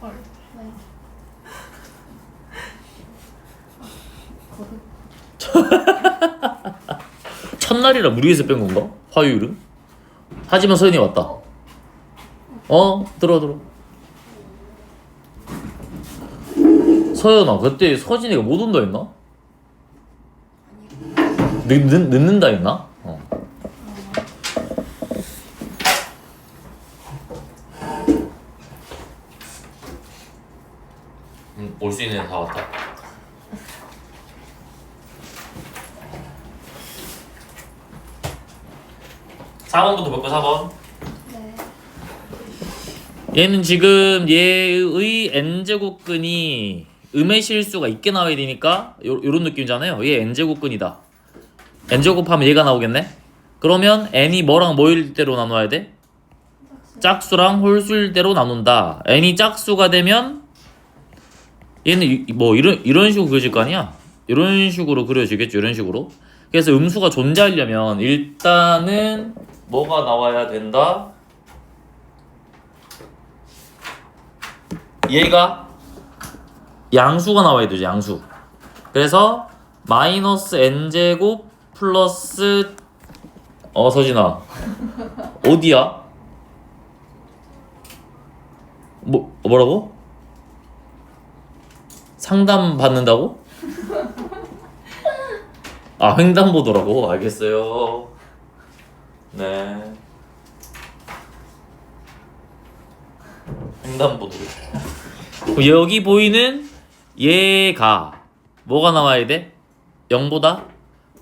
헐. 네. 첫날이라 무리해서 뺀 건가? 화요일은? 하지만 서연이 왔다. 들어. 서연아, 그때 서진이가 못 온다 했나? 늦는다 했나? 올 수 있는 애 다 왔다. (4번부터) 볼까? 4번. 네. 얘는 지금 얘의 n제곱근이 음의 실수가 있게 나와야 되니까 요런 느낌이잖아요. 얘 n제곱근이다. n제곱하면 얘가 나오겠네. 그러면 n이 뭐랑 뭐일 대로 나눠야 돼? 짝수랑 홀수일 대로 나눈다. n이 짝수가 되면 얘는 뭐 이런 식으로 그려질 거 아니야? 이런 식으로 그려지겠죠. 이런 식으로. 그래서 음수가 존재하려면 일단은 뭐가 나와야 된다? 얘가 양수가 나와야 되죠. 양수. 그래서 마이너스 n제곱 플러스 서진아 어디야? 뭐라고? 상담 받는다고? 횡단보도라고? 알겠어요. 네. 횡단보도. 여기 보이는 얘가 뭐가 나와야 돼? 0보다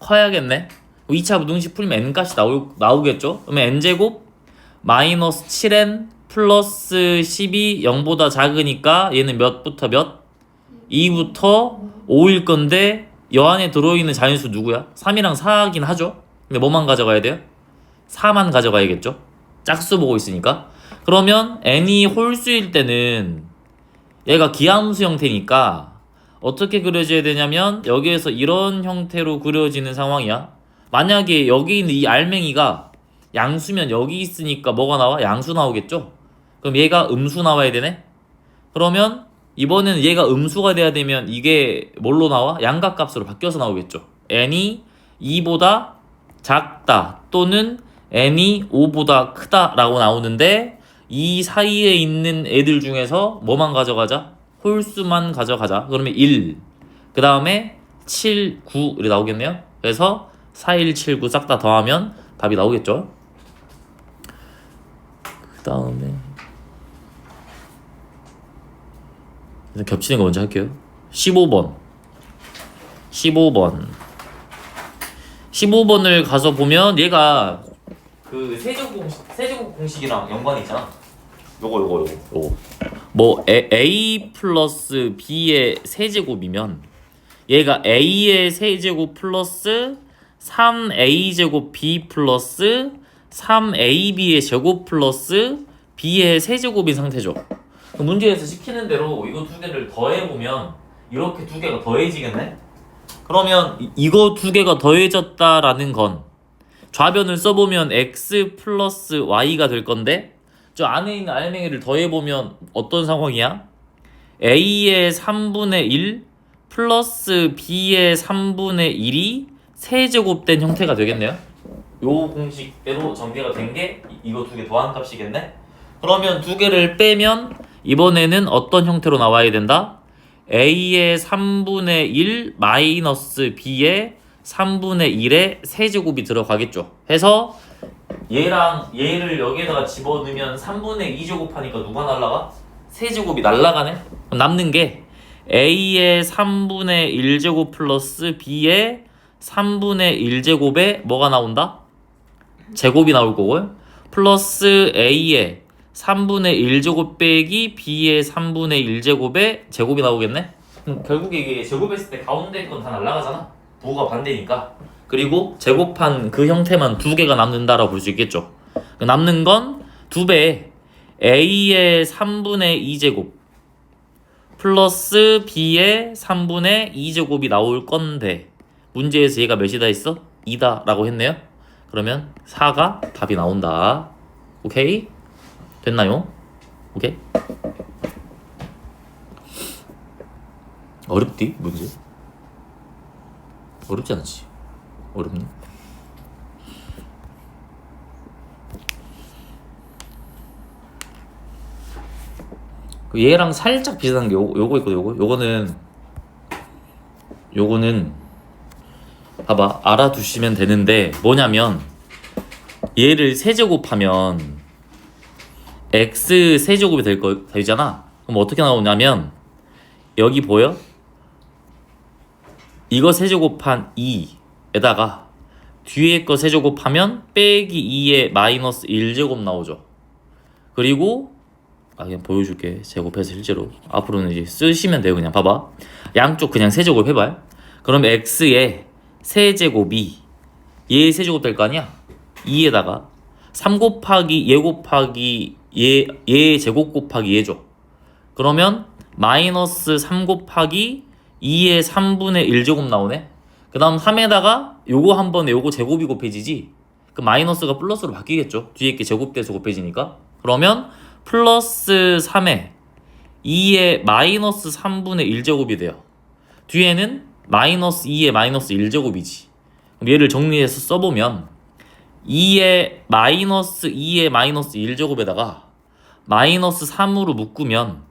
커야겠네. 2차 부등식 풀면 n값이 나오겠죠? 그러면 n제곱 마이너스 7n 플러스 12 0보다 작으니까 얘는 몇부터 몇? 2부터 5일 건데 여 안에 들어있는 자연수 누구야? 3이랑 4긴 하죠? 근데 뭐만 가져가야 돼요? 4만 가져가야겠죠? 짝수 보고 있으니까. 그러면 n이 홀수일 때는 얘가 기함수 형태니까 어떻게 그려져야 되냐면 여기에서 이런 형태로 그려지는 상황이야. 만약에 여기 있는 이 알맹이가 양수면 여기 있으니까 뭐가 나와? 양수 나오겠죠? 그럼 얘가 음수 나와야 되네? 그러면 이번에는 얘가 음수가 돼야 되면 이게 뭘로 나와? 양각값으로 바뀌어서 나오겠죠. n이 2보다 작다 또는 n이 5보다 크다 라고 나오는데 이 사이에 있는 애들 중에서 뭐만 가져가자? 홀수만 가져가자. 그러면 1, 그 다음에 7, 9 이렇게 나오겠네요. 그래서 4, 1, 7, 9 싹 다 더하면 답이 나오겠죠. 그 다음에 일단 겹치는 거 먼저 할게요. 15번 15번을 가서 보면 얘가 그 세제곱 공식이랑 연관이 있잖아. 요거 뭐 a 플러스 b의 세제곱이면 얘가 a의 세제곱 플러스 3a제곱 b 플러스 3ab의 제곱 플러스 b의 세제곱인 상태죠. 문제에서 시키는 대로 이거 두 개를 더해보면 이렇게 두 개가 더해지겠네? 그러면 이거 두 개가 더해졌다라는 건 좌변을 써보면 x 플러스 y가 될 건데 저 안에 있는 알맹이를 더해보면 어떤 상황이야? a의 3분의 1 플러스 b의 3분의 1이 세제곱된 형태가 되겠네요. 요 공식대로 전개가 된 게 이거 두 개 더한 값이겠네? 그러면 두 개를 빼면 이번에는 어떤 형태로 나와야 된다? a의 3분의 1 마이너스 b의 3분의 1의 세제곱이 들어가겠죠. 해서 얘랑 얘를 여기에다가 집어넣으면 3분의 2제곱 하니까 누가 날라가? 세제곱이 날라가네? 그럼 남는 게 a의 3분의 1제곱 플러스 b의 3분의 1제곱에 뭐가 나온다? 제곱이 나올 거고요. 플러스 a의 3분의 1제곱 빼기 b의 3분의 1제곱에 제곱이 나오겠네? 결국에 이게 제곱했을 때 가운데 건 다 날라가잖아? 부호가 반대니까. 그리고 제곱한 그 형태만 두 개가 남는다라고 볼 수 있겠죠. 남는 건 두 배 a의 3분의 2제곱 플러스 b의 3분의 2제곱이 나올 건데 문제에서 얘가 몇이다 했어? 2다 라고 했네요. 그러면 4가 답이 나온다. 오케이? 됐나요? 오케이? 어렵디? 문제? 어렵지 않지? 어렵니? 얘랑 살짝 비슷한 게 요거 있고 요거는 봐봐 알아두시면 되는데 뭐냐면 얘를 세제곱하면 x 세제곱이 되잖아. 그럼 어떻게 나오냐면 여기 보여? 이거 세제곱한 2에다가 뒤에 거 세제곱하면 빼기 2의 마이너스 1제곱 나오죠. 그리고 그냥 보여줄게. 제곱해서 실제로 앞으로는 이제 쓰시면 돼요. 그냥 봐봐 양쪽 그냥 세제곱 해봐요. 그럼 x의 세제곱이 얘 세제곱 될 거 아니야? 2에다가 3 곱하기 얘 곱하기 얘 제곱 곱하기 얘죠. 그러면 마이너스 3 곱하기 2의 3분의 1제곱 나오네. 그 다음 3에다가 요거 한 번에 요거 제곱이 곱해지지. 그 마이너스가 플러스로 바뀌겠죠. 뒤에 게 제곱돼서 곱해지니까. 그러면 플러스 3에 2의 마이너스 3분의 1제곱이 돼요. 뒤에는 마이너스 2의 마이너스 1제곱이지. 그럼 얘를 정리해서 써보면 2의 마이너스 2의 마이너스 1제곱에다가 마이너스 3으로 묶으면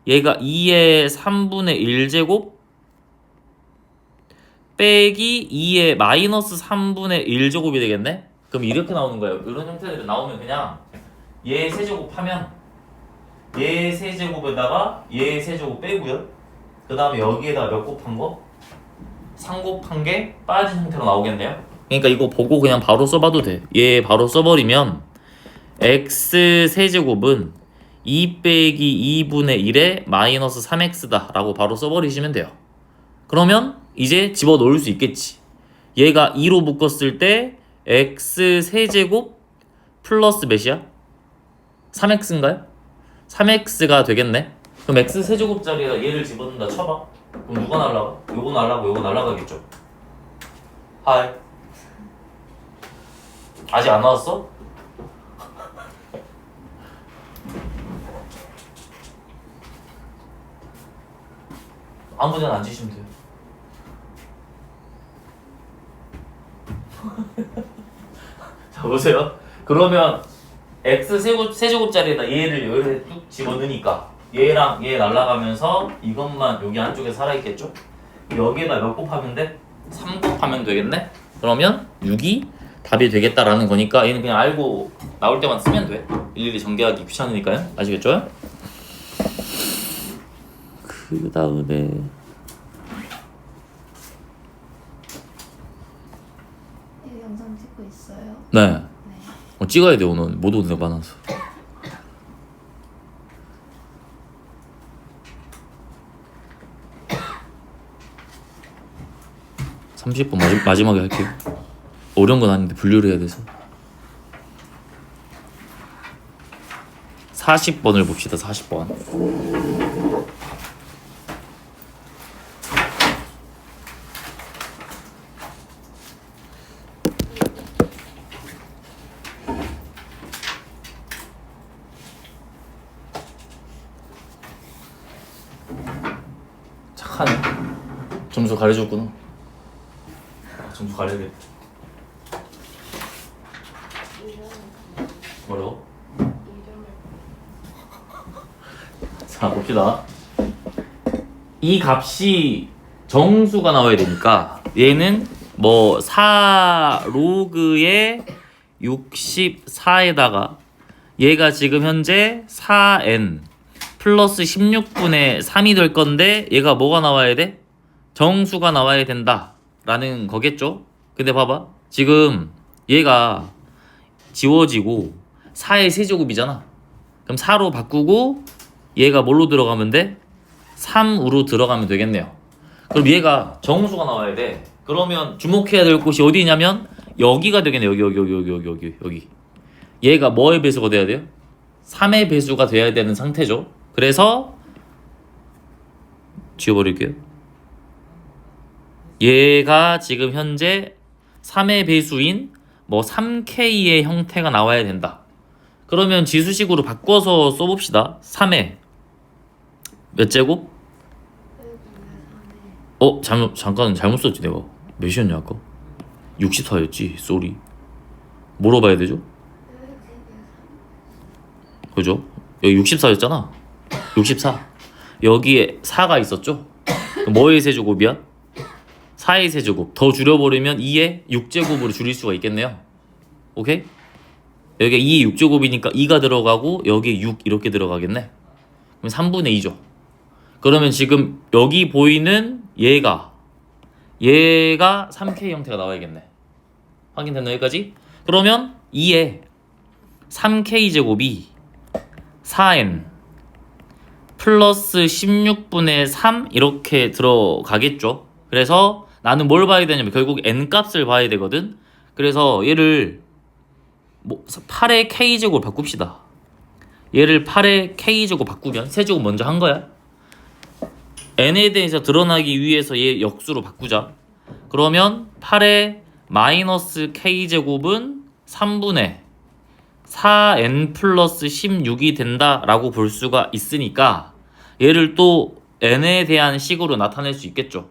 얘가 2의 3분의 1제곱 빼기 2의 마이너스 3분의 1제곱이 되겠네? 그럼 이렇게 나오는 거예요. 이런 형태들이 나오면 그냥 얘 세제곱하면 얘 세제곱에다가 얘 세제곱 빼고요. 그 다음에 여기에다가 몇 곱한 거? 3 곱한 게 빠진 형태로 나오겠네요. 그러니까 이거 보고 그냥 바로 써봐도 돼. 얘 바로 써버리면 x 세제곱은 2 빼기 2분의 1에 마이너스 3x다 라고 바로 써버리시면 돼요. 그러면 이제 집어넣을 수 있겠지. 얘가 2로 묶었을 때 x 세제곱 플러스 몇이야? 3x인가요? 3x가 되겠네. 그럼 x 세제곱짜리에다 얘를 집어넣는다 쳐봐. 그럼 누가 날라가? 요거 날라가고 요거 날라가겠죠. 하이. 아직 안 나왔어? 아무 데나 앉으시면 돼요. 자 보세요. 그러면 x 세제곱짜리에다 얘를 여기에 뚝 집어넣으니까 얘랑 얘 날아가면서 이것만 여기 안쪽에 살아있겠죠? 여기에다 몇 곱하면 돼? 3 곱하면 되겠네? 그러면 6이 답이 되겠다라는 거니까 얘는 그냥 알고 나올 때만 쓰면 돼. 일일이 전개하기 귀찮으니까요. 아시겠죠? 그 다음에 영상 찍고 있어요? 네. 찍어야 돼. 오늘 못 오는 데 많아서. 30분 마지막에 할게요. 어려운 건 아닌데 분류를 해야 돼서. 40번을 봅시다. 40번. 착하네. 점수 가려줬구나. 점수 가려야겠다. 뭐라고? 자 봅시다. 이 값이 정수가 나와야 되니까 얘는 뭐 4 로그의 64에다가 얘가 지금 현재 4n 플러스 16분의 3이 될 건데 얘가 뭐가 나와야 돼? 정수가 나와야 된다 라는 거겠죠? 근데 봐봐 지금 얘가 지워지고 4의 세제곱이잖아. 그럼 4로 바꾸고 얘가 뭘로 들어가면 돼? 3으로 들어가면 되겠네요. 그럼 얘가 정수가 나와야 돼. 그러면 주목해야 될 곳이 어디냐면 여기가 되겠네. 여기. 얘가 뭐의 배수가 돼야 돼요? 3의 배수가 돼야 되는 상태죠. 그래서 지워버릴게요. 얘가 지금 현재 3의 배수인 뭐 3K의 형태가 나와야 된다. 그러면 지수식으로 바꿔서 써봅시다. 3의 몇 제곱? 잠깐 잘못 썼지 내가. 몇이었냐 아까? 64였지. 쏘리. 뭐로 봐야 되죠? 그죠? 여기 64였잖아. 64. 여기에 4가 있었죠? 뭐의 세제곱이야? 4의 세제곱. 더 줄여버리면 2의 6제곱으로 줄일 수가 있겠네요. 오케이? 여기가 2의 6제곱이니까 2가 들어가고 여기에 6 이렇게 들어가겠네. 그럼 3분의 2죠. 그러면 지금 여기 보이는 얘가 3K 형태가 나와야겠네. 확인됐나 여기까지? 그러면 2에 3K 제곱이 4n 플러스 16분의 3 이렇게 들어가겠죠. 그래서 나는 뭘 봐야 되냐면 결국 n 값을 봐야 되거든. 그래서 얘를 8의 K제곱 바꿉시다. 얘를 8의 K제곱 바꾸면 세제곱 먼저 한 거야. n에 대해서 드러나기 위해서 얘 역수로 바꾸자. 그러면 8의 마이너스 K제곱은 3분의 4n 플러스 16이 된다라고 볼 수가 있으니까 얘를 또 n에 대한 식으로 나타낼 수 있겠죠.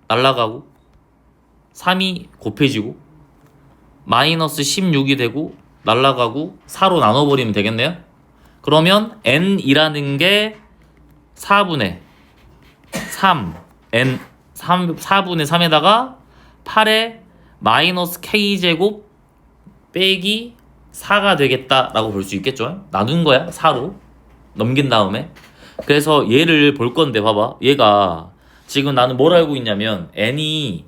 날라가고 3이 곱해지고 마이너스 16이 되고 날라가고 4로 나눠버리면 되겠네요. 그러면 n이라는 게 4분의 3 n 4분의 3에다가 8의 마이너스 k제곱 빼기 4가 되겠다라고 볼 수 있겠죠. 나눈 거야 4로 넘긴 다음에. 그래서 얘를 볼 건데 봐봐. 얘가 지금 나는 뭘 알고 있냐면 n이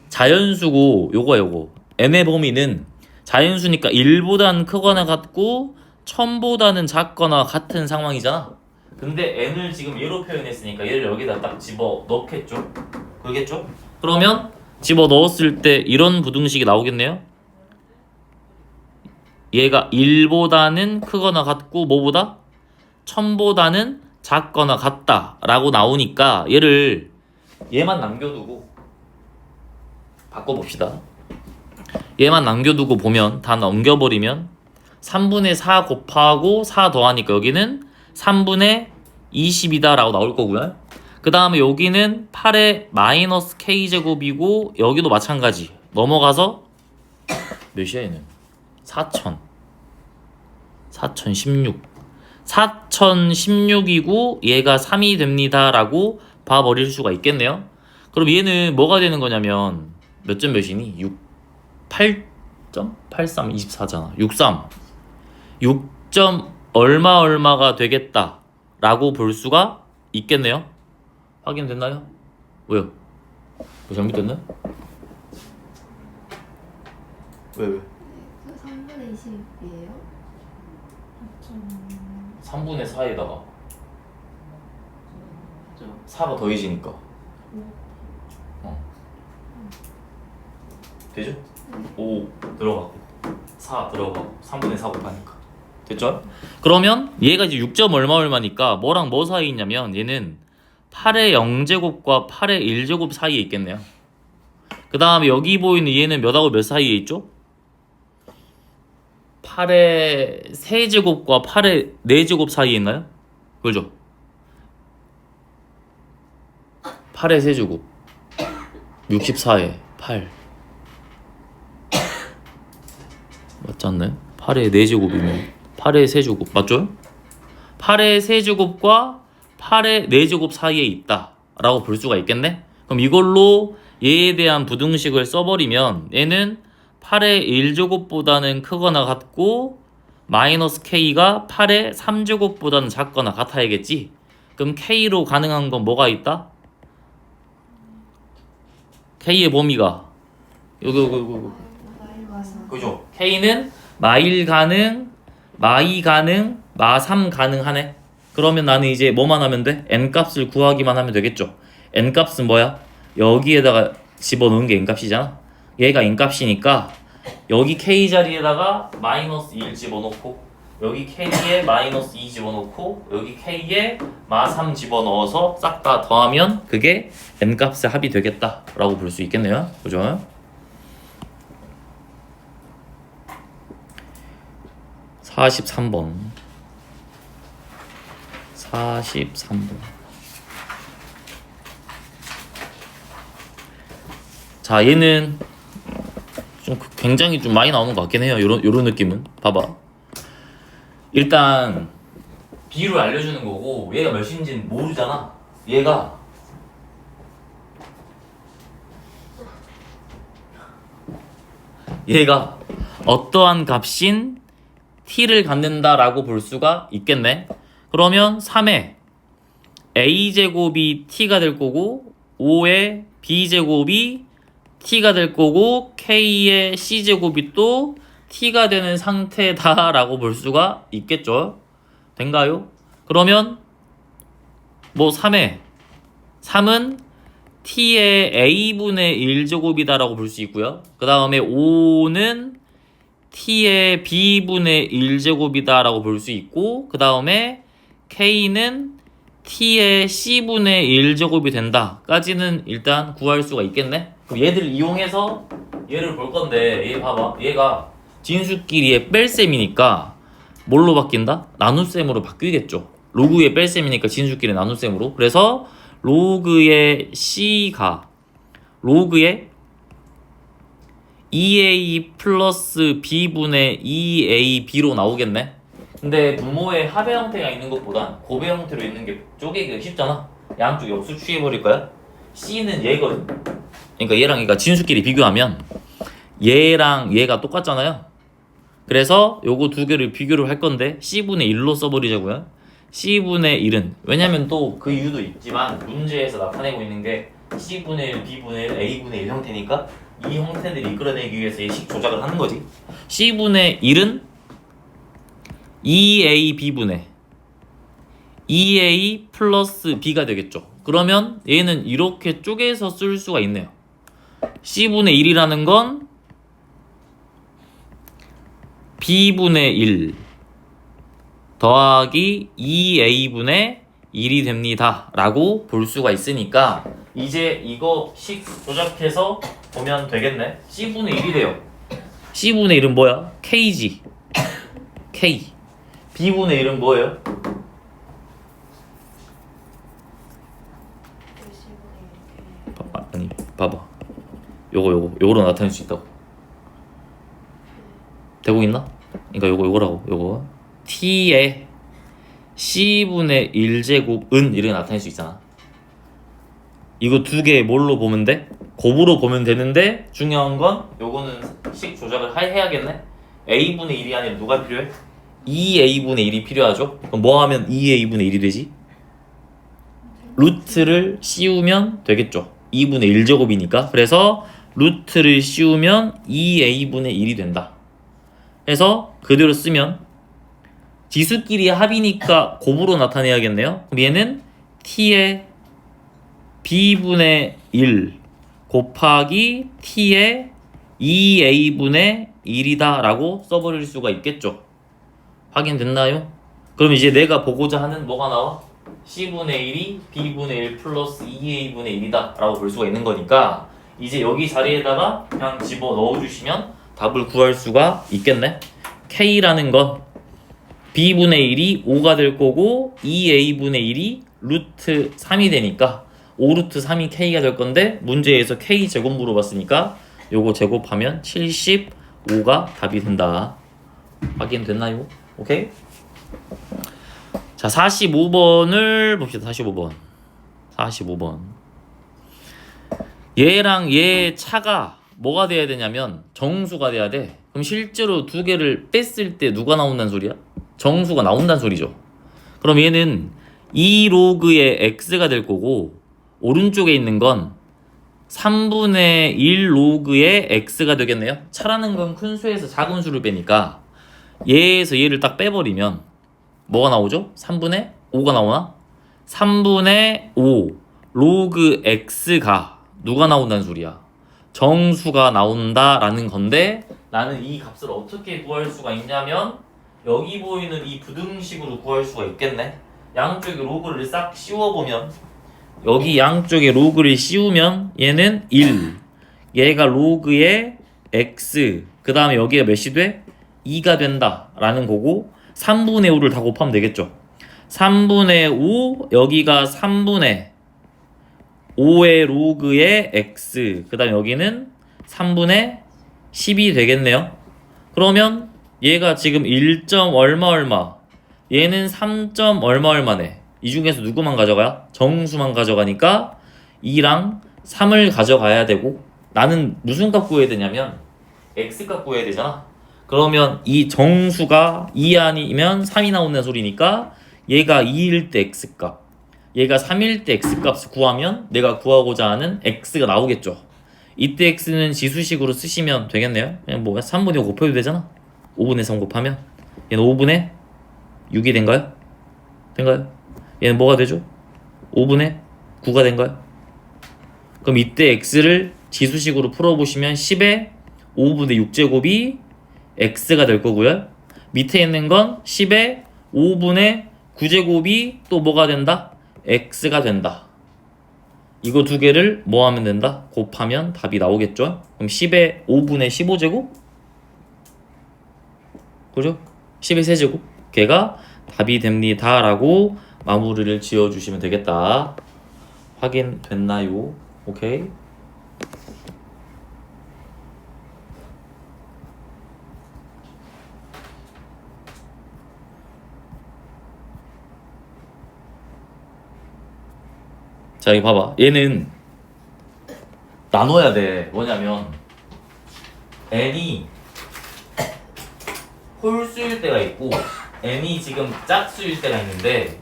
자연수고 요거 n의 범위는 자연수니까 1보다는 크거나 같고 1000보다는 작거나 같은 상황이잖아. 근데 n을 지금 얘로 표현했으니까 얘를 여기다 딱 집어 넣겠죠. 그러겠죠? 그러면 집어 넣었을 때 이런 부등식이 나오겠네요. 얘가 1보다는 크거나 같고 뭐보다? 1000보다는 작거나 같다 라고 나오니까 얘만 남겨두고 바꿔봅시다. 얘만 남겨두고 보면 다 넘겨버리면 3분의 4 곱하고 4 더하니까 여기는 3분의 20이다 라고 나올 거고요. 그 다음에 여기는 8의 마이너스 k제곱이고 여기도 마찬가지. 넘어가서 몇이야 얘는? 4016이고 얘가 3이 됩니다 라고 봐버릴 수가 있겠네요. 그럼 얘는 뭐가 되는 거냐면 몇 점 몇이니? 8.83 24잖아. 63 6점 얼마가 되겠다 라고 볼 수가 있겠네요. 확인됐나요? 왜요? 뭐 잘못됐나? 왜? 그 3분의 20이에요? 3분의 4에다가 4가 더해지니까 되죠? 5 들어가고 4 들어가고 3분의 4 곱하니까 됐죠? 그러면 얘가 이제 6점 얼마니까 뭐랑 뭐 사이에 있냐면 얘는 8의 0제곱과 8의 1제곱 사이에 있겠네요. 그 다음에 여기 보이는 얘는 몇하고 몇 사이에 있죠? 8의 세제곱과 8의 4제곱 사이에 있나요? 그죠? 8의 세제곱 64에 8 맞지 않나요? 8의 4제곱이면 8의 세제곱 맞죠? 8의 세제곱과 8의 4제곱 사이에 있다 라고 볼 수가 있겠네? 그럼 이걸로 얘에 대한 부등식을 써버리면 얘는 8의 1제곱보다는 크거나 같고 마이너스 k가 8의 3제곱보다는 작거나 같아야겠지? 그럼 k로 가능한 건 뭐가 있다? k의 범위가 여기 그죠? k는 마일 가능, 마이 가능, 마3 가능하네. 그러면 나는 이제 뭐만 하면 돼? n 값을 구하기만 하면 되겠죠. n 값은 뭐야? 여기에다가 집어넣은 게 n 값이잖아. 얘가 n 값이니까 여기 k 자리에다가 마이너스 1 집어넣고 여기 k에 마이너스 2 집어넣고 여기 k에 마3 집어넣어서 싹 다 더하면 그게 n 값의 합이 되겠다 라고 볼 수 있겠네요. 그죠? 43번 자, 얘는 좀 굉장히 좀 많이 나오는 것 같긴 해요. 요런 느낌은. 봐봐. 일단 B를 알려주는 거고 얘가 몇인지는 모르잖아. 얘가 어떠한 값인 t를 갖는다라고 볼 수가 있겠네. 그러면 3에 a제곱이 t가 될 거고 5에 b제곱이 t가 될 거고 k의 c제곱이 또 t가 되는 상태다라고 볼 수가 있겠죠. 된가요? 그러면 뭐 3은 t의 a분의 1제곱이다라고 볼 수 있고요. 그 다음에 5는 t의 b분의 1제곱이다라고 볼 수 있고, 그 다음에 k는 t의 c분의 1제곱이 된다까지는 일단 구할 수가 있겠네. 그럼 얘들 이용해서 얘를 볼 건데, 얘 봐봐. 얘가 진수끼리의 뺄셈이니까 뭘로 바뀐다? 나눗셈으로 바뀌겠죠. 로그의 뺄셈이니까 진수끼리 나눗셈으로. 그래서 로그의 c가 로그의 2a 플러스 b분의 2ab로 나오겠네. 근데 분모에 합의 형태가 있는 것보단 곱의 형태로 있는 게 쪼개기가 쉽잖아. 양쪽 역수 취해버릴 거야. c는 얘거든. 그러니까 얘랑 얘가 진수끼리 비교하면 얘랑 얘가 똑같잖아요. 그래서 요거 두 개를 비교를 할 건데 c분의 1로 써버리자고요. c분의 1은 왜냐면 또 그 이유도 있지만 문제에서 나타내고 있는 게 c분의 1, b분의 1, a분의 1 형태니까 이 형태들을 이끌어내기 위해서 이 식 조작을 하는 거지. c분의 1은 2ab분의 2a 플러스 b가 되겠죠. 그러면 얘는 이렇게 쪼개서 쓸 수가 있네요. c분의 1이라는 건 b분의 1 더하기 2a분의 1이 됩니다 라고 볼 수가 있으니까 이제 이거 식 조작해서 보면 되겠네. c분의 1이 돼요. c분의 1은 뭐야? k지. k. b분의 1은 뭐예요? 아니 봐봐. 요거로 나타낼 수 있다고. 되고 있나? 그러니까 요거라고. 요거 t의 c분의 1제곱은 이렇게 나타낼 수 있잖아. 이거 두 개 뭘로 보면 돼? 곱으로 보면 되는데 중요한 건 요거는 식 조작을 해야겠네. a분의 1이 아니라 누가 필요해? 2a분의 1이 필요하죠. 그럼 뭐 하면 2a분의 1이 되지? 루트를 씌우면 되겠죠. 2분의 1제곱이니까. 그래서 루트를 씌우면 2a분의 1이 된다. 그래서 그대로 쓰면 지수끼리 합이니까 곱으로 나타내야겠네요. 그럼 얘는 t의 b분의 1 곱하기 t의 2a분의 1이다 라고 써버릴 수가 있겠죠. 확인됐나요? 그럼 이제 내가 보고자 하는 뭐가 나와? c분의 1이 b분의 1 플러스 2a분의 1이다 라고 볼 수가 있는 거니까 이제 여기 자리에다가 그냥 집어 넣어주시면 답을 구할 수가 있겠네. k라는 건 b분의 1이 5가 될 거고 2a분의 1이 루트 3이 되니까 5루트 3이 k가 될 건데 문제에서 k 제곱 물어봤으니까 요거 제곱하면 75가 답이 된다. 확인됐나요? 오케이? 자, 45번을 봅시다. 45번. 얘랑 얘 차가 뭐가 돼야 되냐면 정수가 돼야 돼. 그럼 실제로 두 개를 뺐을 때 누가 나온다는 소리야? 정수가 나온다는 소리죠. 그럼 얘는 2로그의 x가 될 거고 오른쪽에 있는 건 3분의 1로그의 x가 되겠네요. 차라는 건 큰 수에서 작은 수를 빼니까 얘에서 얘를 딱 빼버리면 뭐가 나오죠? 3분의 5가 나오나? 3분의 5 로그 x가 누가 나온다는 소리야? 정수가 나온다라는 건데 나는 이 값을 어떻게 구할 수가 있냐면 여기 보이는 이 부등식으로 구할 수가 있겠네. 양쪽에 로그를 싹 씌워보면 여기 양쪽에 로그를 씌우면 얘는 1 얘가 로그의 x 그 다음에 여기가 몇이 돼? 2가 된다 라는 거고 3분의 5를 다 곱하면 되겠죠. 3분의 5 여기가 3분의 5의 로그의 x 그 다음 여기는 3분의 10이 되겠네요. 그러면 얘가 지금 1. 얼마 얘는 3. 얼마네. 이 중에서 누구만 가져가요? 정수만 가져가니까 2랑 3을 가져가야 되고 나는 무슨 값 구해야 되냐면 x 값 구해야 되잖아. 그러면 이 정수가 2 아니면 3이 나오는 소리니까 얘가 2일 때 x 값 얘가 3일 때 x 값을 구하면 내가 구하고자 하는 x가 나오겠죠. 이때 x는 지수식으로 쓰시면 되겠네요. 그냥 뭐 3분의 5 곱해도 되잖아. 5분의 3 곱하면 얘는 5분의 6이 된가요? 얘는 뭐가 되죠? 5분의 9가 된가요? 그럼 이때 x를 지수식으로 풀어보시면 10의 5분의 6제곱이 x가 될 거고요. 밑에 있는 건 10의 5분의 9제곱이 또 뭐가 된다? x가 된다. 이거 두 개를 뭐 하면 된다? 곱하면 답이 나오겠죠? 그럼 10의 5분의 15제곱? 그죠? 10의 세제곱 걔가 답이 됩니다 라고 마무리를 지어주시면 되겠다. 확인됐나요? 오케이. 자, 여기 봐봐. 얘는 나눠야 돼. 뭐냐면 n이 홀수일 때가 있고 n이 지금 짝수일 때가 있는데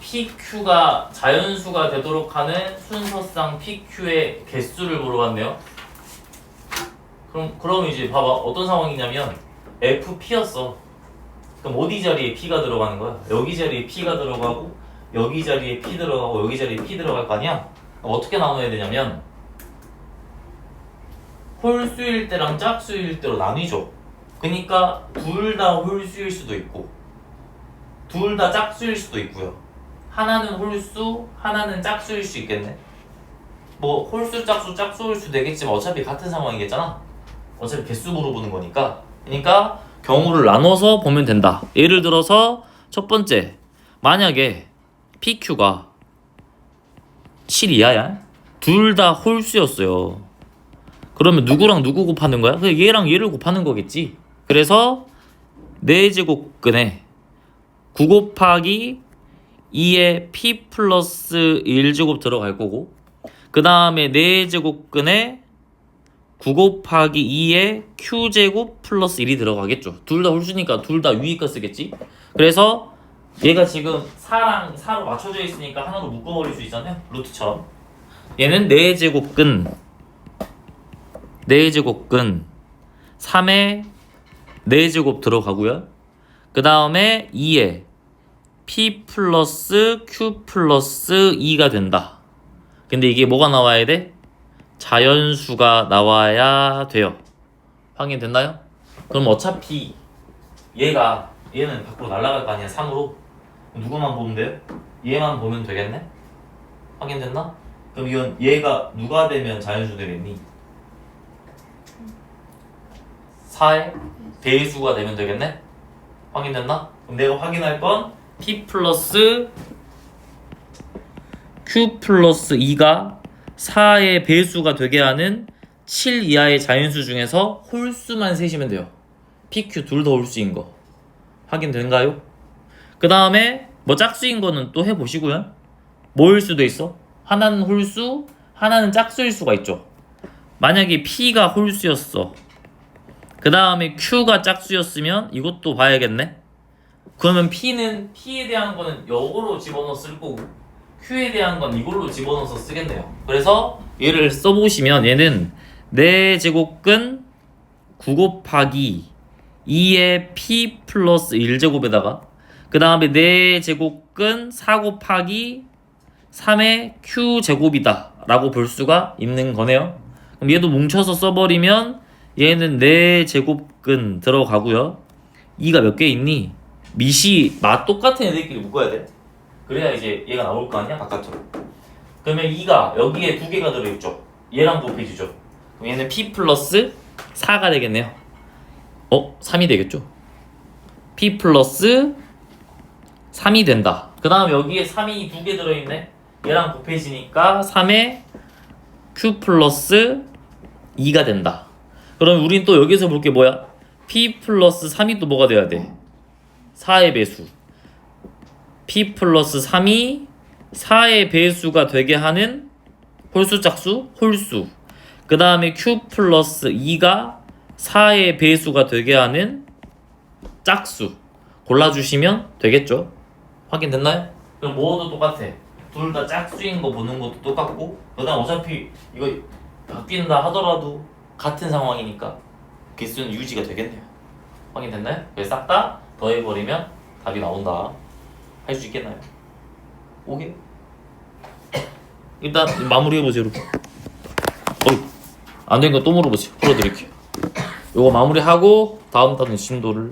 PQ가 자연수가 되도록 하는 순서상 PQ의 개수를 물어봤네요. 그럼 이제 봐봐. 어떤 상황이냐면 FP였어. 그럼 어디 자리에 P가 들어가는 거야? 여기 자리에 P가 들어가고 여기 자리에 P 들어가고 여기 자리에 P 들어갈 거 아니야? 어떻게 나눠야 되냐면 홀수일 때랑 짝수일 때로 나뉘죠. 그러니까 둘 다 홀수일 수도 있고 둘 다 짝수일 수도 있고요. 하나는 홀수, 하나는 짝수일 수 있겠네. 뭐 홀수, 짝수, 짝수일 수도 되겠지만 어차피 같은 상황이겠잖아. 어차피 개수 물어보는 거니까. 그러니까 경우를 나눠서 보면 된다. 예를 들어서 첫 번째, 만약에 PQ가 7 이하야? 둘 다 홀수였어요. 그러면 누구랑 누구 곱하는 거야? 그냥 얘랑 얘를 곱하는 거겠지. 그래서 4제곱근에 9 곱하기 2에 P 플러스 1제곱 들어갈 거고 그 다음에 4제곱근에 9 곱하기 2에 Q제곱 플러스 1이 들어가겠죠. 둘 다 홀수니까 둘 다 위에 거 쓰겠지. 그래서 얘가 지금 4랑 4로 맞춰져 있으니까 하나로 묶어버릴 수 있잖아요. 루트처럼. 얘는 4제곱근 3에 4제곱 들어가고요. 그 다음에 2에 P 플러스 Q 플러스 2가 된다. 근데 이게 뭐가 나와야 돼? 자연수가 나와야 돼요. 확인됐나요? 그럼 어차피 얘는 밖으로 날아갈 거 아니야. 3으로. 누구만 보면 돼요? 얘만 보면 되겠네? 확인됐나? 그럼 얘가 누가 되면 자연수 되겠니? 4의 배수가 되면 되겠네? 확인됐나? 그럼 내가 확인할 건 P 플러스 Q 플러스 2가 4의 배수가 되게 하는 7 이하의 자연수 중에서 홀수만 세시면 돼요. PQ 둘 다 홀수인 거 확인된가요? 그 다음에 뭐 짝수인 거는 또 해보시고요. 뭐일 수도 있어? 하나는 홀수, 하나는 짝수일 수가 있죠. 만약에 P가 홀수였어. 그 다음에 Q가 짝수였으면 이것도 봐야겠네. 그러면 P에 대한 거는 이걸로 집어넣어 쓸 거고 Q에 대한 건 이걸로 집어넣어서 쓰겠네요. 그래서 얘를 써보시면 얘는 4제곱근 9 곱하기 2의 P 플러스 1제곱에다가 그 다음에 4제곱근 4 곱하기 3의 Q제곱이다 라고 볼 수가 있는 거네요. 그럼 얘도 뭉쳐서 써버리면 얘는 4제곱근 들어가고요. 2가 몇 개 있니? 밑이 똑같은 애들끼리 묶어야 돼. 그래야 이제 얘가 나올 거 아니야? 바깥으로. 그러면 2가 여기에 2개가 들어있죠. 얘랑 곱해지죠. 그럼 얘는 P 플러스 4가 되겠네요. 3이 되겠죠. P 플러스 3이 된다. 그 다음 여기에 3이 2개 들어있네. 얘랑 곱해지니까 3의 q 플러스 2가 된다. 그럼 우린 또 여기서 볼 게 뭐야? p 플러스 3이 또 뭐가 돼야 돼? 4의 배수. p 플러스 3이 4의 배수가 되게 하는 홀수 짝수? 홀수. 그 다음에 q 플러스 2가 4의 배수가 되게 하는 짝수. 골라주시면 되겠죠? 확인됐나요? 그럼 뭐도 똑같아. 둘 다 짝수인 거 보는 것도 똑같고, 그 다음 어차피 이거 바뀐다 하더라도 같은 상황이니까 개수는 유지가 되겠네요. 확인됐나요? 그래서 싹 다 더해버리면 답이 나온다. 할 수 있겠나요? 오케이. 일단 마무리해보세요. 안 된 거 또 물어보세요. 풀어드릴게요. 요거 마무리하고 다음 단은 심도를